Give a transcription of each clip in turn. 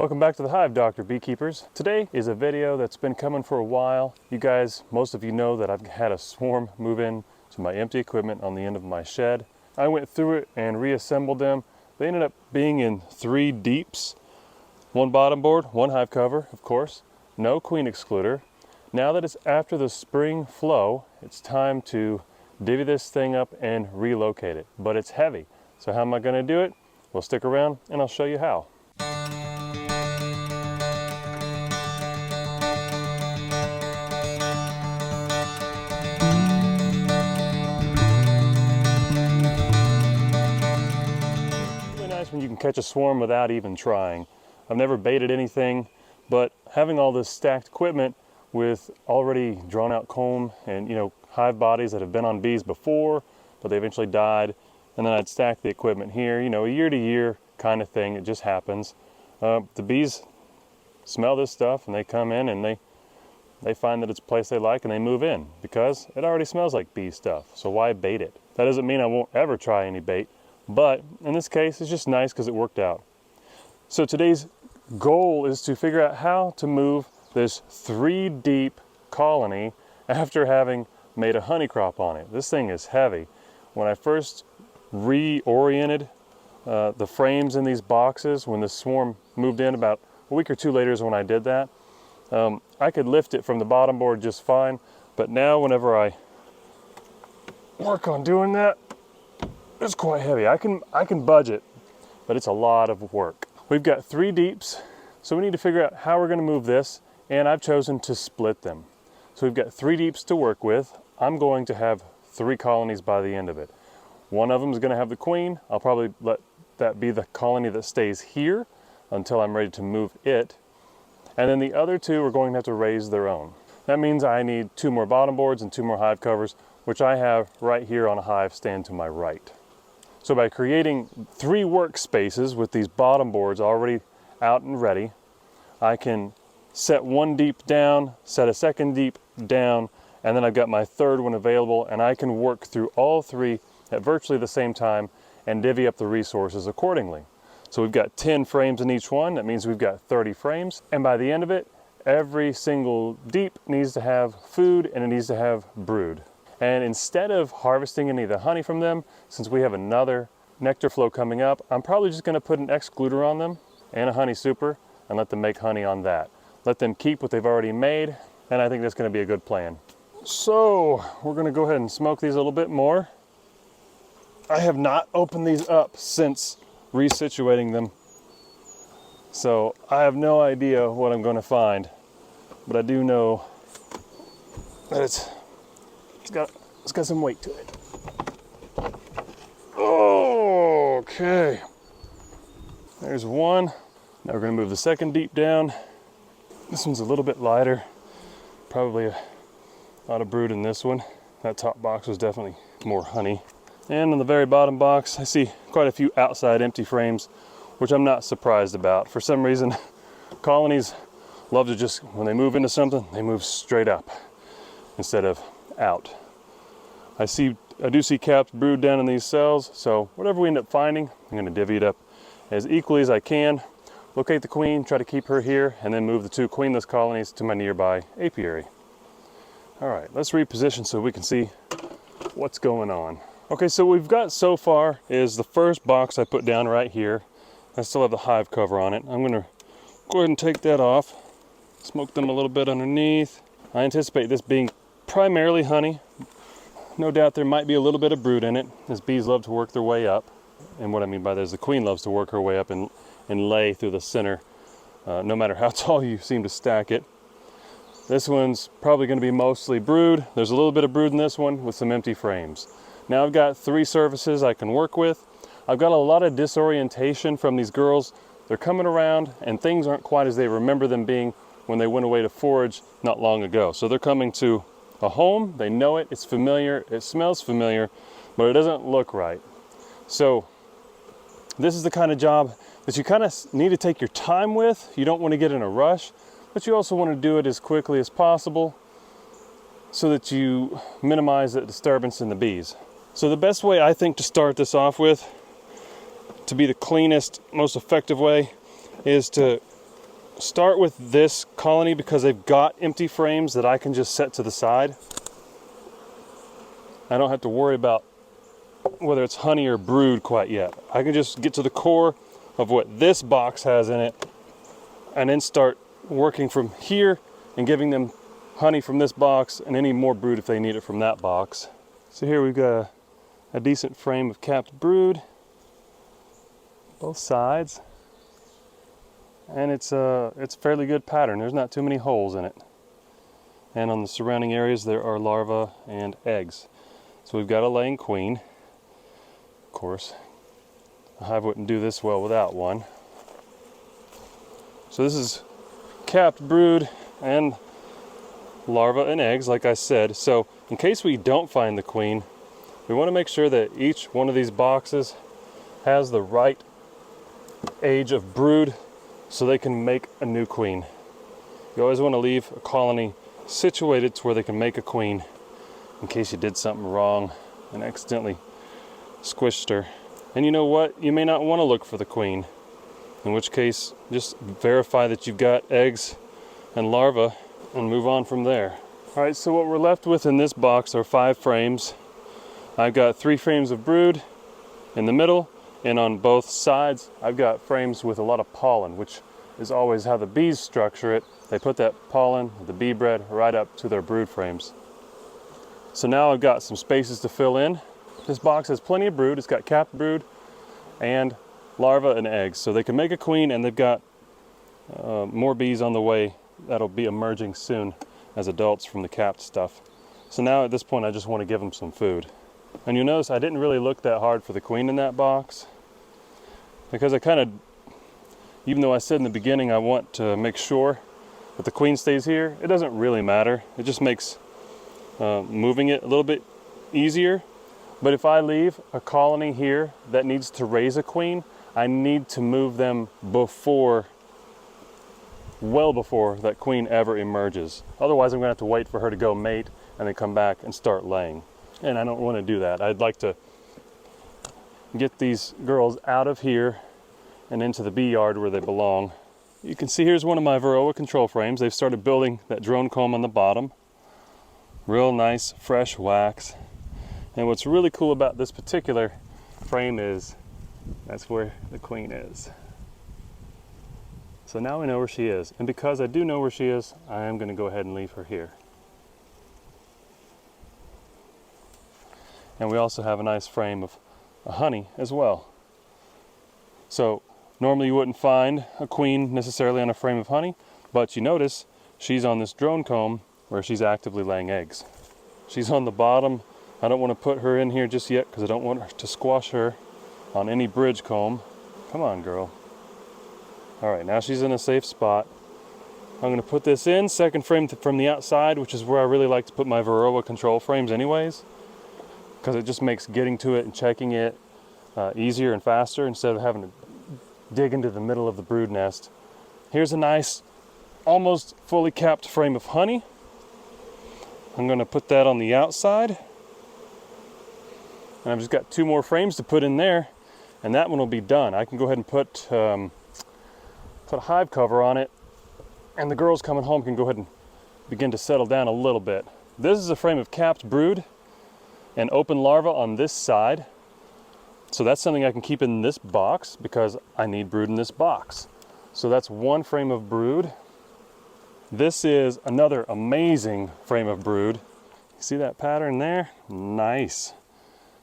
Welcome back to the Hive, Dr. Beekeepers. Today is a video that's been coming for a while. You guys, most of you know that I've had a swarm move in to my empty equipment on the end of my shed. I went through it and reassembled them. They ended up being in 3 deeps. 1 bottom board, 1 hive cover, of course, no queen excluder. Now that it's after the spring flow, it's time to divvy this thing up and relocate it. But it's heavy, so how am I gonna do it? Well, stick around and I'll show you how. When you can catch a swarm without even trying. I've never baited anything, but having all this stacked equipment with already drawn out comb and hive bodies that have been on bees before, but they eventually died, and then I'd stack the equipment here, a year to year kind of thing. It just happens. The bees smell this stuff and they come in and they find that it's a place they like and they move in because it already smells like bee stuff. So why bait it? That doesn't mean I won't ever try any bait. But in this case, it's just nice because it worked out. So today's goal is to figure out how to move this 3 deep colony after having made a honey crop on it. This thing is heavy. When I first reoriented the frames in these boxes, when the swarm moved in about a week or 2 later is when I did that, I could lift it from the bottom board just fine. But now whenever I work on doing that, it's quite heavy. I can budget, but it's a lot of work. We've got 3 deeps, so we need to figure out how we're going to move this, and I've chosen to split them. So we've got 3 deeps to work with. I'm going to have 3 colonies by the end of it. One of them is going to have the queen. I'll probably let that be the colony that stays here until I'm ready to move it. And then the other 2 are going to have to raise their own. That means I need 2 more bottom boards and 2 more hive covers, which I have right here on a hive stand to my right. So by creating 3 workspaces with these bottom boards already out and ready, I can set 1 deep down, set a 2nd deep down, and then I've got my 3rd one available, and I can work through all 3 at virtually the same time and divvy up the resources accordingly. So we've got 10 frames in each one. That means we've got 30 frames. And by the end of it, every single deep needs to have food and it needs to have brood. And instead of harvesting any of the honey from them, since we have another nectar flow coming up, I'm probably just going to put an excluder on them and a honey super and let them make honey on that. Let them keep what they've already made, and I think that's going to be a good plan. So we're going to go ahead and smoke these a little bit more. I have not opened these up since resituating them, so I have no idea what I'm going to find, but I do know that it's got some weight to it. Okay, there's one. Now we're going to move the 2nd deep down. This one's a little bit lighter, probably a lot of brood in this one. That top box was definitely more honey. And on the very bottom box, I see quite a few outside empty frames, which I'm not surprised about. For some reason, colonies love to just, when they move into something, they move straight up instead of out. I do see capped brood down in these cells, so whatever we end up finding, I'm going to divvy it up as equally as I can. Locate the queen, try to keep her here, and then move the 2 queenless colonies to my nearby apiary. All right, let's reposition so we can see what's going on. Okay, so what we've got so far is the first box I put down right here. I still have the hive cover on it. I'm going to go ahead and take that off, smoke them a little bit underneath. I anticipate this being primarily honey. No doubt there might be a little bit of brood in it, as bees love to work their way up. And what I mean by that is the queen loves to work her way up and lay through the center, no matter how tall you seem to stack it. This one's probably going to be mostly brood. There's a little bit of brood in this one with some empty frames. Now I've got 3 surfaces I can work with. I've got a lot of disorientation from these girls. They're coming around and things aren't quite as they remember them being when they went away to forage not long ago. So they're coming to a home, they know it, it's familiar, it smells familiar, but it doesn't look right. So this is the kind of job that you kind of need to take your time with. You don't want to get in a rush, but you also want to do it as quickly as possible so that you minimize the disturbance in the bees. So the best way I think to start this off with, to be the cleanest, most effective way, is to start with this colony because they've got empty frames that I can just set to the side. I don't have to worry about whether it's honey or brood quite yet. I can just get to the core of what this box has in it and then start working from here and giving them honey from this box and any more brood if they need it from that box. So here we've got a decent frame of capped brood, both sides, and it's a fairly good pattern. There's not too many holes in it. And on the surrounding areas there are larvae and eggs. So we've got a laying queen. Of course, a hive wouldn't do this well without one. So this is capped brood and larvae and eggs, like I said. So in case we don't find the queen, we want to make sure that each one of these boxes has the right age of brood so they can make a new queen. You always want to leave a colony situated to where they can make a queen in case you did something wrong and accidentally squished her. And you know what? You may not want to look for the queen, in which case just verify that you've got eggs and larvae and move on from there. All right, so what we're left with in this box are 5 frames. I've got 3 frames of brood in the middle, and on both sides I've got frames with a lot of pollen, which is always how the bees structure it. They put that pollen, the bee bread, right up to their brood frames. So now I've got some spaces to fill in. This box has plenty of brood. It's got capped brood and larvae and eggs. So they can make a queen, and they've got more bees on the way that'll be emerging soon as adults from the capped stuff. So now at this point I just want to give them some food. And you'll notice I didn't really look that hard for the queen in that box, because I kind of, even though I said in the beginning I want to make sure that the queen stays here, it doesn't really matter. It just makes moving it a little bit easier. But if I leave a colony here that needs to raise a queen, I need to move them well before that queen ever emerges. Otherwise I'm going to have to wait for her to go mate and then come back and start laying. And I don't want to do that. I'd like to get these girls out of here and into the bee yard where they belong. You can see here's one of my Varroa control frames. They've started building that drone comb on the bottom. Real nice fresh wax. And what's really cool about this particular frame is that's where the queen is. So now we know where she is. And because I do know where she is, I am going to go ahead and leave her here. And we also have a nice frame of honey as well. So normally you wouldn't find a queen necessarily on a frame of honey, but you notice she's on this drone comb where she's actively laying eggs. She's on the bottom. I don't want to put her in here just yet because I don't want her to squash her on any bridge comb. Come on, girl. All right, now she's in a safe spot. I'm going to put this in, second frame from the outside, which is where I really like to put my Varroa control frames anyways, because it just makes getting to it and checking it easier and faster instead of having to dig into the middle of the brood nest. Here's a nice, almost fully capped frame of honey. I'm going to put that on the outside. And I've just got 2 more frames to put in there, and that one will be done. I can go ahead and put a hive cover on it, and the girls coming home can go ahead and begin to settle down a little bit. This is a frame of capped brood and open larvae on this side. So that's something I can keep in this box because I need brood in this box. So that's 1 frame of brood. This is another amazing frame of brood. You see that pattern there? Nice.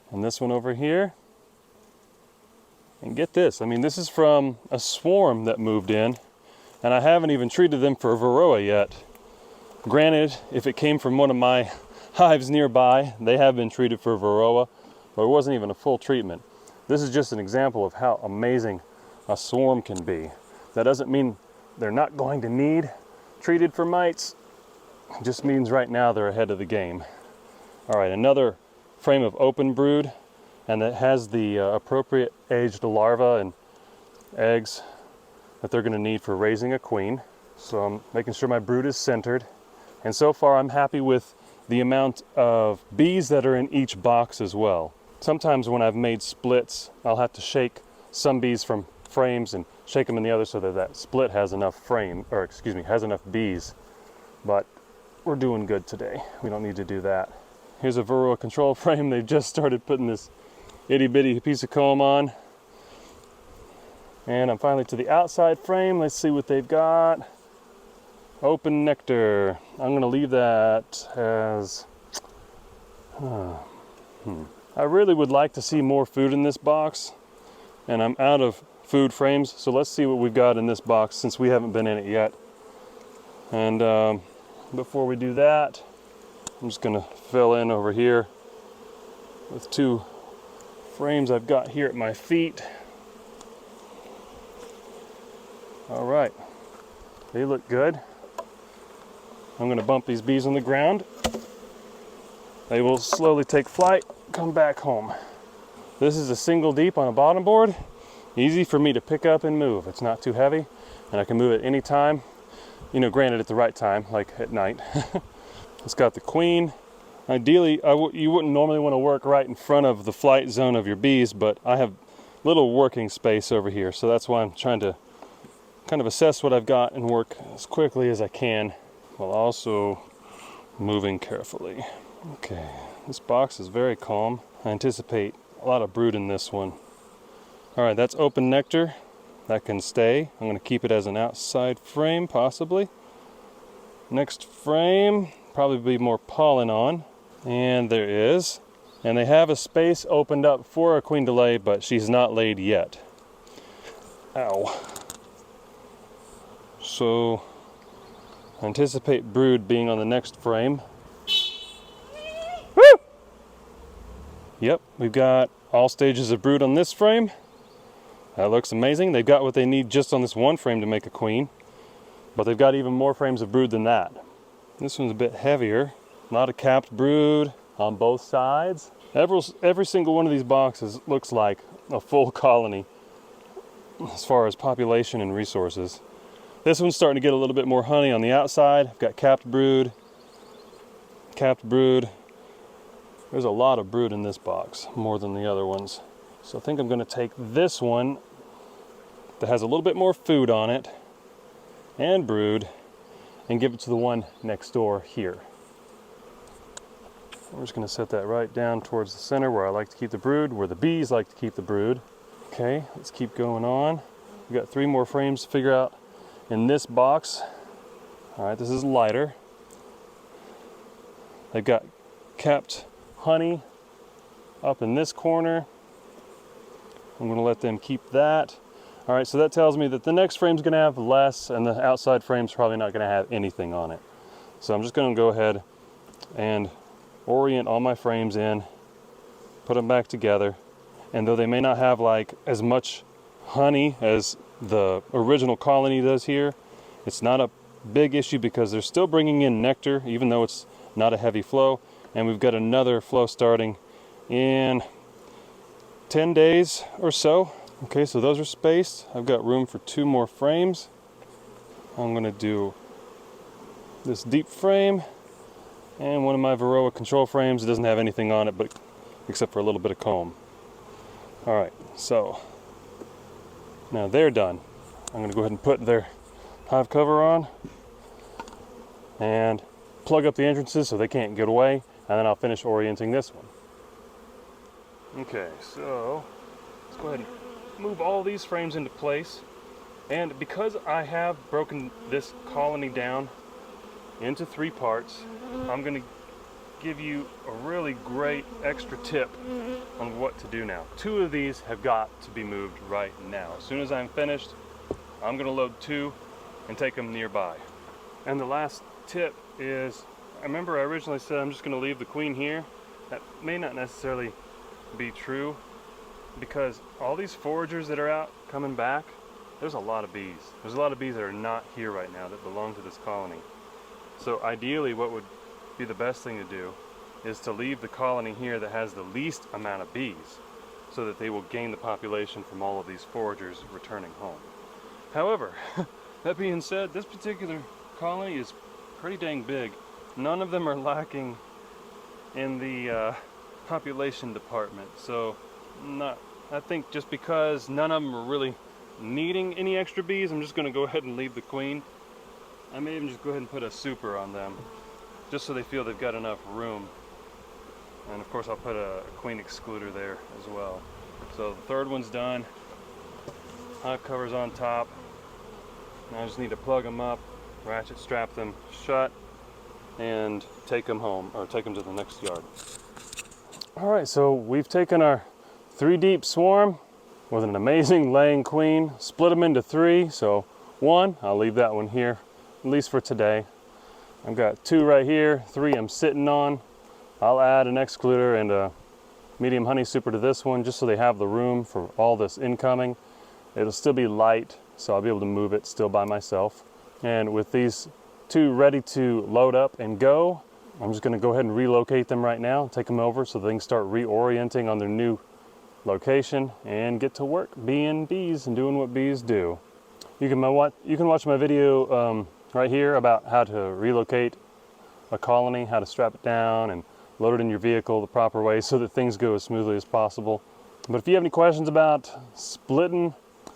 And this one over here. And get this, I mean, this is from a swarm that moved in, and I haven't even treated them for Varroa yet. Granted, if it came from one of my hives nearby, they have been treated for Varroa, but it wasn't even a full treatment. This is just an example of how amazing a swarm can be. That doesn't mean they're not going to need treated for mites. It just means right now they're ahead of the game. All right, another frame of open brood, and it has the appropriate aged larvae and eggs that they're going to need for raising a queen. So I'm making sure my brood is centered, and so far I'm happy with the amount of bees that are in each box as well. Sometimes when I've made splits, I'll have to shake some bees from frames and shake them in the other so that that split has enough has enough bees. But we're doing good today. We don't need to do that. Here's a Varroa control frame. They've just started putting this itty bitty piece of comb on. And I'm finally to the outside frame. Let's see what they've got. Open nectar. I'm gonna leave that as, I really would like to see more food in this box, and I'm out of food frames, so let's see what we've got in this box since we haven't been in it yet. And before we do that, I'm just gonna fill in over here with 2 frames I've got here at my feet. All right, they look good. I'm gonna bump these bees on the ground. They will slowly take flight, come back home. This is a single deep on a bottom board. Easy for me to pick up and move. It's not too heavy, and I can move it any time. You know, granted at the right time, like at night. It's got the queen. Ideally, you wouldn't normally want to work right in front of the flight zone of your bees, but I have little working space over here, so that's why I'm trying to kind of assess what I've got and work as quickly as I can, while also moving carefully. Okay, this box is very calm. I anticipate a lot of brood in this one. All right, that's open nectar. That can stay. I'm gonna keep it as an outside frame, possibly. Next frame, probably be more pollen on. And there is. And they have a space opened up for a queen to lay, but she's not laid yet. Ow. So, I anticipate brood being on the next frame. Woo! Yep, we've got all stages of brood on this frame. That looks amazing. They've got what they need just on this one frame to make a queen, but they've got even more frames of brood than that. This one's a bit heavier. A lot of capped brood on both sides. Every single one of these boxes looks like a full colony as far as population and resources. This one's starting to get a little bit more honey on the outside. I've got capped brood. There's a lot of brood in this box, more than the other ones. So I think I'm going to take this one that has a little bit more food on it and brood and give it to the one next door here. We're just going to set that right down towards the center where I like to keep the brood, where the bees like to keep the brood. Okay, let's keep going on. We've got 3 more frames to figure out in this box. All right, this is lighter. They've got capped honey up in this corner. I'm going to let them keep that. All right, so that tells me that the next frame's going to have less, and the outside frame's probably not going to have anything on it. So I'm just going to go ahead and orient all my frames in, put them back together, and though they may not have like as much honey as the original colony does here, it's not a big issue because they're still bringing in nectar, even though it's not a heavy flow. And we've got another flow starting in 10 days or so. Okay, so those are spaced. I've got room for 2 more frames. I'm going to do this deep frame and one of my Varroa control frames. It doesn't have anything on it but except for a little bit of comb. All right, so now they're done. I'm going to go ahead and put their hive cover on and plug up the entrances so they can't get away, and then I'll finish orienting this one. Okay, so let's go ahead and move all these frames into place. And because I have broken this colony down into 3 parts, I'm going to give you a really great extra tip on what to do now. 2 of these have got to be moved right now. As soon as I'm finished, I'm going to load 2 and take them nearby. And the last tip is, I remember I originally said I'm just going to leave the queen here. That may not necessarily be true, because all these foragers that are out coming back, there's a lot of bees. There's a lot of bees that are not here right now that belong to this colony. So ideally what would be the best thing to do is to leave the colony here that has the least amount of bees, so that they will gain the population from all of these foragers returning home. However, that being said, this particular colony is pretty dang big. None of them are lacking in the population department. So I think just because none of them are really needing any extra bees, I'm just going to go ahead and leave the queen. I may even just go ahead and put a super on them, just so they feel they've got enough room. And of course I'll put a queen excluder there as well. So the third one's done. Hive cover's on top. Now I just need to plug them up, ratchet strap them shut, and take them home, or take them to the next yard. All right, so we've taken our 3 deep swarm with an amazing laying queen, split them into 3. So 1, I'll leave that one here, at least for today. I've got 2 right here, 3 I'm sitting on. I'll add an excluder and a medium honey super to this one, just so they have the room for all this incoming. It'll still be light, so I'll be able to move it still by myself. And with these 2 ready to load up and go, I'm just gonna go ahead and relocate them right now, take them over so they can start reorienting on their new location and get to work being bees and doing what bees do. You can watch my video right here about how to relocate a colony, how to strap it down and load it in your vehicle the proper way so that things go as smoothly as possible. But if you have any questions about splitting,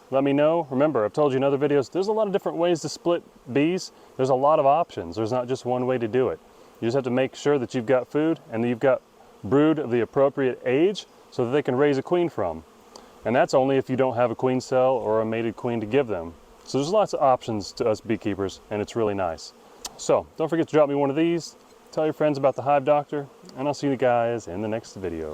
let me know. Remember, I've told you in other videos, there's a lot of different ways to split bees. There's a lot of options. There's not just one way to do it. You just have to make sure that you've got food and that you've got brood of the appropriate age so that they can raise a queen from. And that's only if you don't have a queen cell or a mated queen to give them. So there's lots of options to us beekeepers, and it's really nice. So don't forget to drop me one of these, tell your friends about the Hive Doctor, and I'll see you guys in the next video.